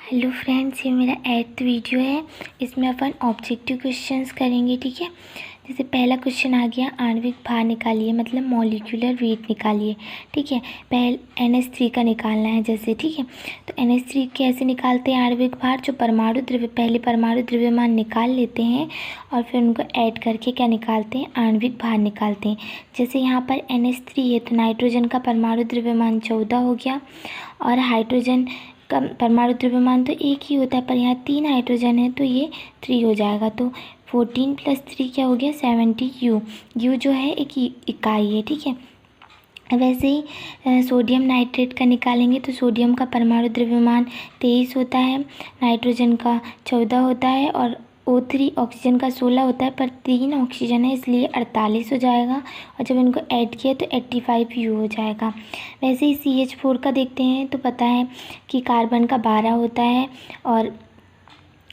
Hello friends, ये मेरा 8th video है। इसमें अपन ऑब्जेक्टिव क्वेश्चंस करेंगे। ठीक है, जैसे पहला क्वेश्चन आ गया, आणविक भार निकालिए, मतलब मॉलिक्यूलर वेट निकालिए। ठीक है, NH3 का निकालना है जैसे। ठीक है, तो NH3 कैसे निकालते हैं आणविक भार? जो परमाणु द्रव्य, पहले परमाणु द्रव्यमान निकाल लेते हैं और फिर उनको ऐड करके क्या निकालते हैं? आणविक भार निकालते हैं। जैसे यहाँ पर NH3 है तो नाइट्रोजन का परमाणु द्रव्यमान 14 हो गया और हाइड्रोजन का परमाणु द्रव्यमान तो एक ही होता है, पर यहाँ 3 हाइड्रोजन है तो ये 3 हो जाएगा। तो 14 + 3 क्या हो गया? 70 U। U जो है एक इकाई है। ठीक है, वैसे ही सोडियम नाइट्रेट का निकालेंगे तो सोडियम का परमाणु द्रव्यमान 23 होता है, नाइट्रोजन का 14 होता है और O3 ऑक्सीजन का 16 होता है, पर 3 ऑक्सीजन है इसलिए 48 हो जाएगा और जब इनको ऐड किया तो 85 U हो जाएगा। वैसे ही CH4 का देखते हैं तो पता है कि कार्बन का 12 होता है और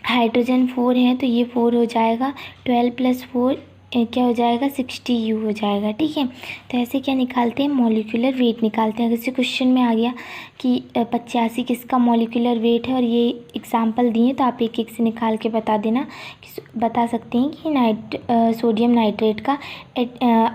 हाइड्रोजन 4 है तो ये 4 हो जाएगा। 12 + 4 क्या हो जाएगा? 60 U हो जाएगा। ठीक है, तो ऐसे क्या निकालते हैं? मॉलिक्यूलर वेट निकालते हैं। अगर जैसे क्वेश्चन में आ गया कि 85 किसका मॉलिक्यूलर वेट है और ये एग्जाम्पल दिए तो आप एक एक से निकाल के बता देना कि बता सकते हैं कि सोडियम नाइट्रेट का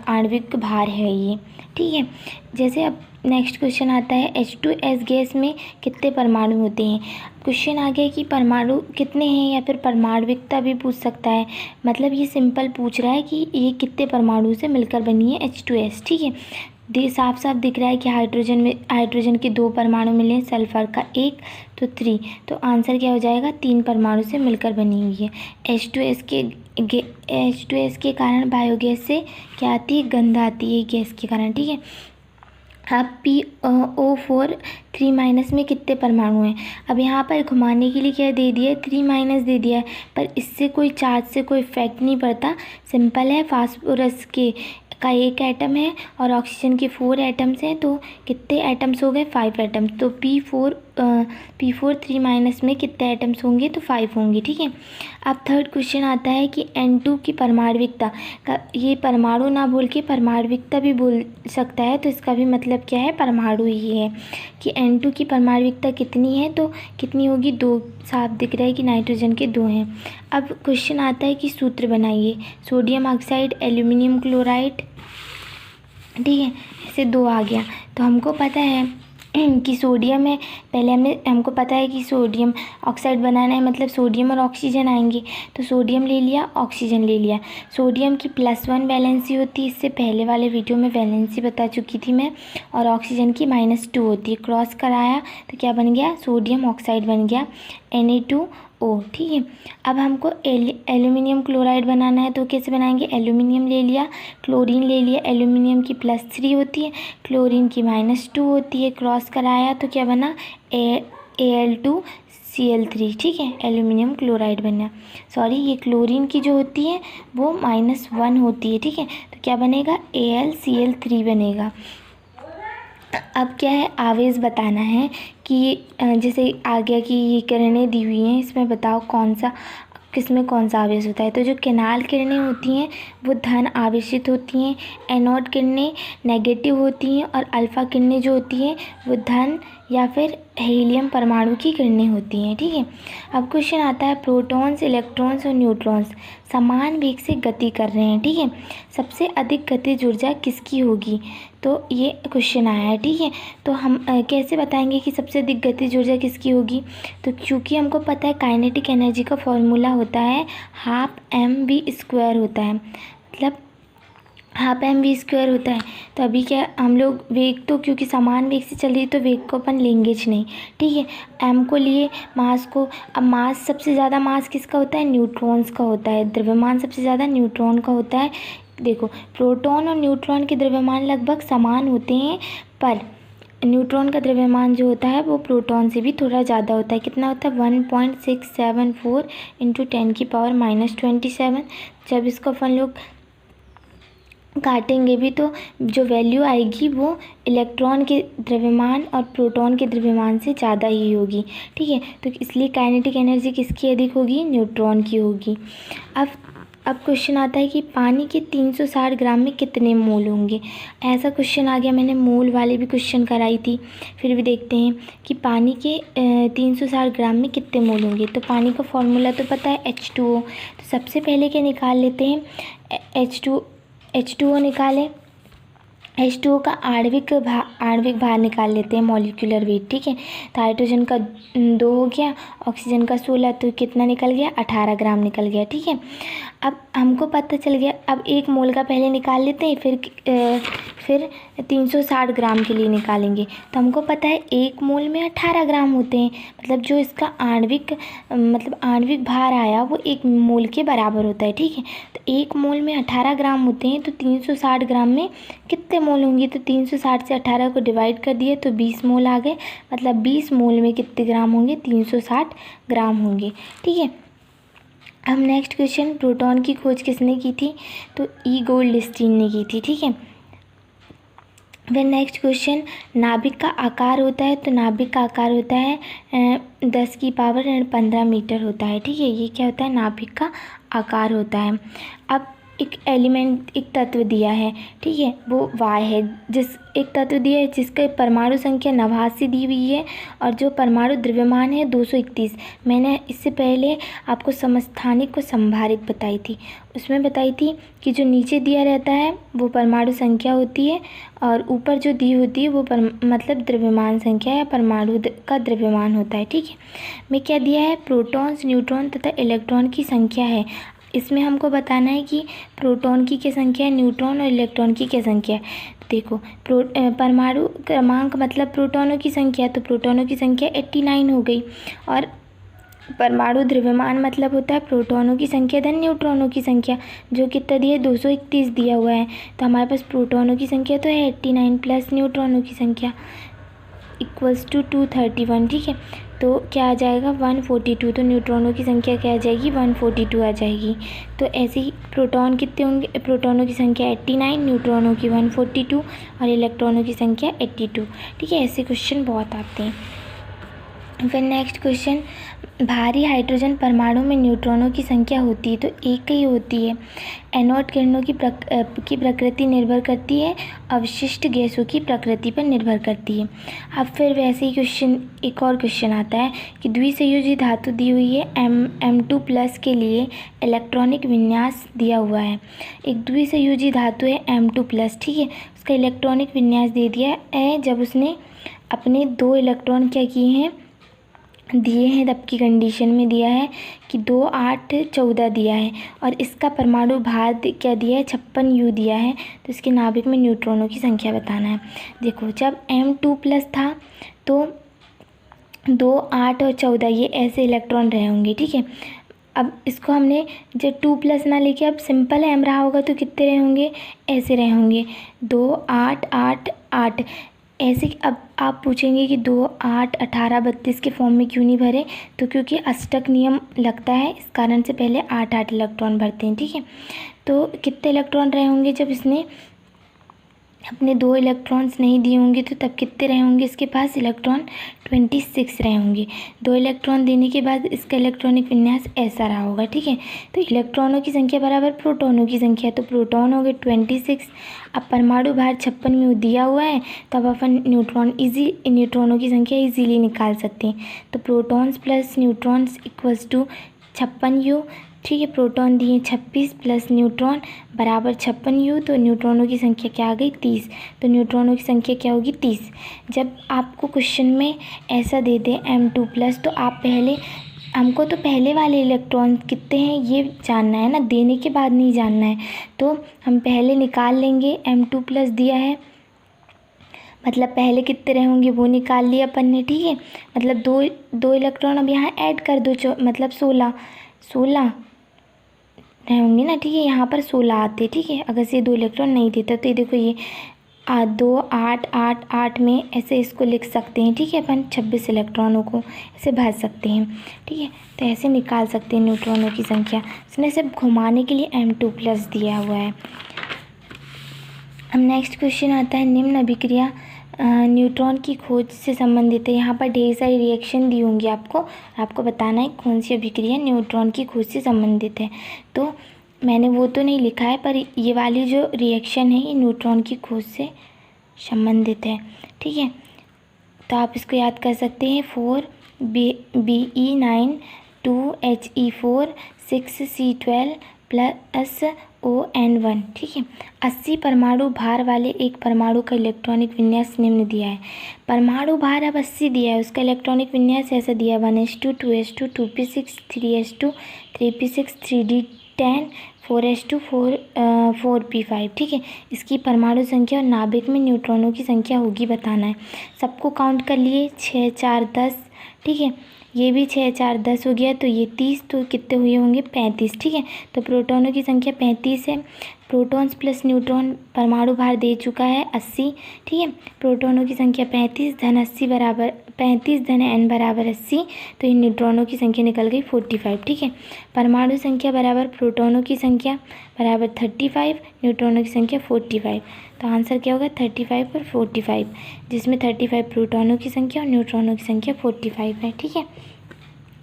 आणविक भार है ये। ठीक है, जैसे अब नेक्स्ट क्वेश्चन आता है, H2S गैस में कितने परमाणु होते हैं? क्वेश्चन आ गया कि परमाणु कितने हैं या फिर परमाणुविकता भी पूछ सकता है। मतलब ये सिंपल पूछ रहा है कि ये कितने परमाणु से मिलकर बनी है H2S। ठीक है, साफ साफ दिख रहा है कि हाइड्रोजन के 2 परमाणु मिले हैं, सल्फर का 1 तो 3, तो आंसर क्या हो जाएगा? 3 परमाणु से मिलकर बनी हुई है। H2S के कारण बायोगैस से क्या आती है? गंध आती है गैस के कारण। ठीक है, अब PO4 3- में कितने परमाणु हैं? अब यहाँ पर घुमाने के लिए क्या दे दिया है? 3- दे दिया है, पर इससे कोई चार्ज से कोई इफेक्ट नहीं पड़ता। सिंपल है, फास्फोरस का 1 एटम है और ऑक्सीजन के 4 एटम्स हैं, तो कितने एटम्स हो गए? 5 एटम्स। तो P4 3- में कितने एटम्स होंगे? तो 5 होंगे। ठीक है, अब थर्ड क्वेश्चन आता है कि N2 की परमाणुविकता का, ये परमाणु ना बोल के परमाणुविकता भी बोल सकता है, तो इसका भी मतलब क्या है? परमाणु ही है कि N2 की परमाणुविकता कितनी है? तो कितनी होगी? 2। साफ दिख रहा है कि नाइट्रोजन के 2 हैं। अब क्वेश्चन आता है कि सूत्र बनाइए, सोडियम ऑक्साइड, एल्यूमिनियम क्लोराइड। ठीक है, ऐसे 2 आ गया तो हमको पता है कि सोडियम है, पहले हमको पता है कि सोडियम ऑक्साइड बनाना है, मतलब सोडियम और ऑक्सीजन आएंगे, तो सोडियम ले लिया, ऑक्सीजन ले लिया। सोडियम की +1 वैलेंसी होती है, इससे पहले वाले वीडियो में वैलेंसी बता चुकी थी मैं, और ऑक्सीजन की -2 होती है। क्रॉस कराया तो क्या बन गया? सोडियम ऑक्साइड बन गया, Na2O। ठीक है, अब हमको एल्यूमिनियम क्लोराइड बनाना है तो कैसे बनाएंगे? एल्यूमिनियम ले लिया, क्लोरीन ले लिया, एल्यूमिनियम की +3 होती है, क्लोरीन की -2 होती है। क्रॉस कराया तो क्या बना? Al2Cl3। ठीक है, एल्यूमिनियम क्लोराइड बना। सॉरी, ये क्लोरीन की जो होती है वो -1 होती है। ठीक है, तो क्या बनेगा? AlCl3 बनेगा। अब क्या है? आवेश बताना है कि जैसे आ गया कि ये किरणें दी हुई हैं, इसमें बताओ किसमें कौन सा आवेश होता है। तो जो किनाल किरणें होती हैं वो धन आवेशित होती हैं, एनोड किरणें नेगेटिव होती हैं और अल्फ़ा किरणें जो होती हैं वो धन या फिर हीलियम परमाणु की किरणें होती हैं। ठीक है, अब क्वेश्चन आता है, प्रोटॉन्स, इलेक्ट्रॉन्स और न्यूट्रॉन्स समान वेग से गति कर रहे हैं। ठीक है, सबसे अधिक गतिज ऊर्जा किसकी होगी? तो ये क्वेश्चन आया है। ठीक है, तो हम कैसे बताएंगे कि सबसे अधिक गतिज ऊर्जा किसकी होगी? तो क्योंकि हमको पता है काइनेटिक एनर्जी का फॉर्मूला होता है 12mv² होता है, मतलब 12mv² होता है। तो अभी क्या हम लोग वेग, तो क्योंकि समान वेग से चल रही तो वेग को अपन लेंगे ज नहीं। ठीक है, m को लिए, मास को, अब मास सबसे ज़्यादा मास किसका होता है? न्यूट्रॉन्स का होता है। द्रव्यमान सबसे ज़्यादा न्यूट्रॉन का होता है। देखो, प्रोटॉन और न्यूट्रॉन के द्रव्यमान लगभग समान होते हैं, पर न्यूट्रॉन का द्रव्यमान जो होता है वो प्रोटॉन से भी थोड़ा ज़्यादा होता है। कितना होता है? 1.674 × 10⁻27। जब इसको अपन लोग काटेंगे भी तो जो वैल्यू आएगी वो इलेक्ट्रॉन के द्रव्यमान और प्रोटॉन के द्रव्यमान से ज़्यादा ही होगी। ठीक है, तो इसलिए काइनेटिक एनर्जी किसकी अधिक होगी? न्यूट्रॉन की होगी। अब अब क्वेश्चन आता है कि पानी के 360 ग्राम में कितने मोल होंगे। ऐसा क्वेश्चन आ गया, मैंने मोल वाले भी क्वेश्चन कराई थी, फिर भी देखते हैं कि पानी के 360 ग्राम में कितने मोल होंगे। तो पानी का फॉर्मूला तो पता है H2O। तो सबसे पहले क्या निकाल लेते हैं, H2O निकालें। H2O का आणविक भार निकाल लेते हैं, मॉलिक्यूलर वेट, ठीक है। तो हाइड्रोजन का 2 हो गया, ऑक्सीजन का 16, तो कितना निकल गया, 18 ग्राम निकल गया, ठीक है। अब हमको पता चल गया, अब 1 मोल का पहले निकाल लेते हैं, फिर 360 ग्राम के लिए निकालेंगे। तो हमको पता है 1 मोल में 18 ग्राम होते हैं, मतलब जो इसका आणविक भार आया वो 1 मोल के बराबर होता है, ठीक है। तो 1 मोल में 18 ग्राम होते हैं, तो 360 ग्राम में कितने मोल होंगे। तो 360 से 18 को डिवाइड कर दिए तो 20 मोल आ गए, मतलब 20 मोल में कितने ग्राम होंगे, 360 ग्राम होंगे, ठीक है। अब नेक्स्ट क्वेश्चन, प्रोटॉन की खोज किसने की थी। तो ई गोल्डस्टीन ने की थी, ठीक है। फिर नेक्स्ट क्वेश्चन, नाभिक का आकार होता है। तो नाभिक का आकार होता है 10⁻15 मीटर होता है, ठीक है। ये क्या होता है, नाभिक का आकार होता है। अब एक एलिमेंट, एक तत्व दिया है, ठीक है, वो वाय है। एक तत्व दिया है जिसका परमाणु संख्या 89 दी हुई है और जो परमाणु द्रव्यमान है 231। मैंने इससे पहले आपको समस्थानिक को संभारित बताई थी, उसमें बताई थी कि जो नीचे दिया रहता है वो परमाणु संख्या होती है और ऊपर जो दी होती है वो मतलब द्रव्यमान संख्या या परमाणु का द्रव्यमान होता है, ठीक है। में क्या दिया है, प्रोटॉन्स, न्यूट्रॉन तथा इलेक्ट्रॉन की संख्या है। इसमें हमको बताना है कि प्रोटॉन की क्या संख्या है, न्यूट्रॉन और इलेक्ट्रॉन की क्या संख्या है। देखो, परमाणु क्रमांक मतलब प्रोटॉनों की संख्या, तो प्रोटॉनों की संख्या 89 हो गई और परमाणु द्रव्यमान मतलब होता है प्रोटॉनों की संख्या धन न्यूट्रॉनों की संख्या, जो कितना दिया है, 231 दिया हुआ है। तो हमारे पास प्रोटॉनों की संख्या तो है 89 प्लस न्यूट्रॉनों की संख्या इक्वल्स टू 231, ठीक है। तो क्या आ जाएगा, 142। तो न्यूट्रॉनों की संख्या क्या आ जाएगी, 142 आ जाएगी। तो ऐसे ही प्रोटॉन कितने होंगे, प्रोटॉनों की संख्या 89, न्यूट्रॉनों की 142 और इलेक्ट्रॉनों की संख्या 82, ठीक है। ऐसे क्वेश्चन बहुत आते हैं। फिर नेक्स्ट क्वेश्चन, भारी हाइड्रोजन परमाणु में न्यूट्रॉनों की संख्या होती है तो एक ही होती है। एनोड किरणों की प्रकृति निर्भर करती है, अवशिष्ट गैसों की प्रकृति पर निर्भर करती है। अब फिर वैसे ही क्वेश्चन, एक और क्वेश्चन आता है कि द्विसंयोजी धातु दी हुई है, M2+ के लिए इलेक्ट्रॉनिक विन्यास दिया हुआ है। एक द्विसंयोजी धातु है M2+, ठीक है, उसका इलेक्ट्रॉनिक विन्यास दे दिया है जब उसने अपने 2 इलेक्ट्रॉन क्या किए हैं, दिए हैं, तब की कंडीशन में दिया है कि 2, 8, 14 दिया है और इसका परमाणु भार क्या दिया है, 56U दिया है। तो इसके नाभिक में न्यूट्रॉनों की संख्या बताना है। देखो, जब M2+ था तो 2, 8 और 14 ये ऐसे इलेक्ट्रॉन रहे होंगे, ठीक है। अब इसको हमने जब 2+ ना लेके अब सिंपल M रहा होगा तो कितने रहे होंगे, ऐसे रहे होंगे 2, 8, 8, 8 ऐसे। अब आप पूछेंगे कि 2, 8, 18, 32 के फॉर्म में क्यों नहीं भरे, तो क्योंकि अष्टक नियम लगता है, इस कारण से पहले 8, 8 इलेक्ट्रॉन भरते हैं, ठीक है। तो कितने इलेक्ट्रॉन रहे होंगे, जब इसने अपने 2 इलेक्ट्रॉन्स नहीं दिए होंगे तो तब कितने रहे होंगे, इसके पास इलेक्ट्रॉन 26 रहे होंगे। 2 इलेक्ट्रॉन देने के बाद इसका इलेक्ट्रॉनिक विन्यास ऐसा रहा होगा, ठीक है। तो इलेक्ट्रॉनों की संख्या बराबर प्रोटॉनों की संख्या, तो प्रोटॉन हो गए 26। अब परमाणु भार 56 दिया हुआ है, तब अपन न्यूट्रॉनों की संख्या इजीली निकाल सकते हैं। तो protons plus neutrons equals to 56U, ठीक है। प्रोटॉन दिए 26 प्लस न्यूट्रॉन बराबर 56U, तो न्यूट्रॉनों की संख्या क्या आ गई, 30। तो न्यूट्रॉनों की संख्या क्या होगी, 30। जब आपको क्वेश्चन में ऐसा दे दे M2+, तो आप हमको तो पहले वाले इलेक्ट्रॉन कितने हैं ये जानना है ना, देने के बाद नहीं जानना है। तो हम पहले निकाल लेंगे, M2+ दिया है मतलब पहले कितने रहे होंगे वो निकाल लिया अपन ने, ठीक है। मतलब दो इलेक्ट्रॉन अब यहाँ ऐड कर दो, मतलब 16 रहे होंगे ना, ठीक है। यहाँ पर 16 आते, ठीक है, अगर से 2 इलेक्ट्रॉन नहीं देता। तो ये देखो, ये 2, 8, 8, 8 में ऐसे इसको लिख सकते हैं, ठीक है। अपन 26 इलेक्ट्रॉनों को ऐसे भर सकते हैं, ठीक है। तो ऐसे निकाल सकते हैं न्यूट्रॉनों की संख्या। उसने सिर्फ घुमाने के लिए M2+ दिया हुआ है। अब नेक्स्ट क्वेश्चन आता है, निम्न अभिक्रिया न्यूट्रॉन की खोज से संबंधित है। यहाँ पर ढेर सारी रिएक्शन दी होंगी आपको बताना है कौन सी अभिक्रिया न्यूट्रॉन की खोज से संबंधित है। तो मैंने वो तो नहीं लिखा है, पर ये वाली जो रिएक्शन है ये न्यूट्रॉन की खोज से संबंधित है। ठीक है, तो आप इसको याद कर सकते हैं। 4Be9 2He4 6C12 plus ON1। ठीक है, 80 परमाणु भार वाले एक परमाणु का इलेक्ट्रॉनिक विन्यास निम्न दिया है। परमाणु भार अब 80 दिया है, उसका इलेक्ट्रॉनिक विन्यास ऐसा दिया है 1s2 2s2 2p6 3s2 3p6 3d10 4s2 4p5। ठीक है, इसकी परमाणु संख्या और नाभिक में न्यूट्रॉनों की संख्या होगी बताना है। सबको काउंट कर लिए 6 4 10। ठीक है, ये भी 6 4 10 हो गया, तो ये 30, तो कितने हुए होंगे 35। ठीक है, तो प्रोटॉनों की संख्या 35 है। प्रोटॉन्स प्लस न्यूट्रॉन परमाणु भार दे चुका है 80। ठीक है, प्रोटॉनों की संख्या 35 धन 80 बराबर 35 धन n बराबर 80, तो इन न्यूट्रॉनों की संख्या निकल गई 45। ठीक है, परमाणु संख्या बराबर प्रोटॉनों की संख्या बराबर 35, न्यूट्रॉनों की संख्या 45। तो आंसर क्या होगा 35 और 45, जिसमें 35 प्रोटॉनों की संख्या और न्यूट्रॉनों की संख्या 45 है। ठीक है,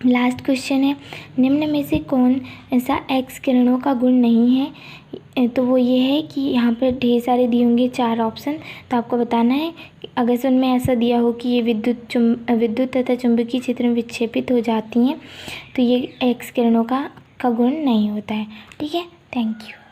लास्ट क्वेश्चन है, निम्न में से कौन ऐसा एक्स किरणों का गुण नहीं है? तो वो ये है कि यहाँ पर ढेर सारे दिए होंगे 4 ऑप्शन, तो आपको बताना है कि अगर से उनमें ऐसा दिया हो कि ये विद्युत तथा चुंबकीय क्षेत्र में विक्षेपित हो जाती हैं, तो ये एक्स किरणों का गुण नहीं होता है। ठीक है, थैंक यू।